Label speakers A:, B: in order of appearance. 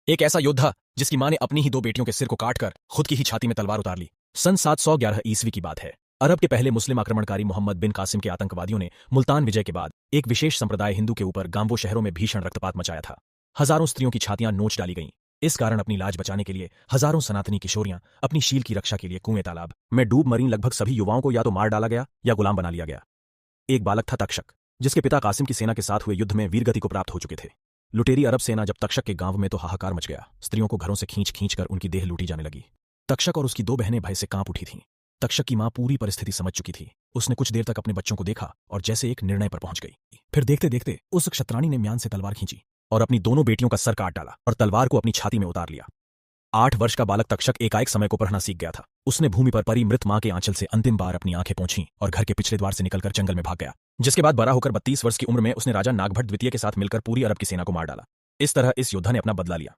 A: एक ऐसा योद्धा जिसकी मां ने अपनी ही दो बेटियों के सिर को काटकर खुद की ही छाती में तलवार उतार ली। सन 711 ईस्वी की बात है। अरब के पहले मुस्लिम आक्रमणकारी मोहम्मद बिन कासिम के आतंकवादियों ने मुल्तान विजय के बाद एक विशेष संप्रदाय हिंदू के ऊपर गांवों शहरों में भीषण रक्तपात मचाया था। हजारों स्त्रियों की छातियां नोच डाली गईं। इस कारण अपनी लाज बचाने के लिए हजारों सनातनी किशोरियां अपनी शील की रक्षा के लिए कुएं तालाब में डूब मरीं। लगभग सभी युवाओं को या तो मार डाला गया या गुलाम बना लिया गया। एक बालक था तक्षक, जिसके पिता कासिम की सेना के साथ हुए युद्ध में वीरगति को प्राप्त हो चुके थे। लुटेरी अरब सेना जब तक्षक के गांव में तो हाहाकार मच गया। स्त्रियों को घरों से खींच खींच कर उनकी देह लूटी जाने लगी। तक्षक और उसकी दो बहनें भय से कांप उठी थीं। तक्षक की मां पूरी परिस्थिति समझ चुकी थी। उसने कुछ देर तक अपने बच्चों को देखा और जैसे एक निर्णय पर पहुंच गई। फिर देखते देखते उस क्षत्राणी ने म्यान से तलवार खींची और अपनी दोनों बेटियों का सर काट डाला और तलवार को अपनी छाती में उतार लिया। 8 वर्ष का बालक तक्षक एकाएक समय को पढ़ना सीख गया था। उसने भूमि पर परी मृत मां के आंचल से अंतिम बार अपनी आंखें पोंछीं और घर के पिछले द्वार से निकलकर जंगल में भाग गया। जिसके बाद बड़ा होकर 32 वर्ष की उम्र में उसने राजा नागभट्ट द्वितीय के साथ मिलकर पूरी अरब की सेना को मार डाला। इस तरह इस योद्धा ने अपना बदला लिया।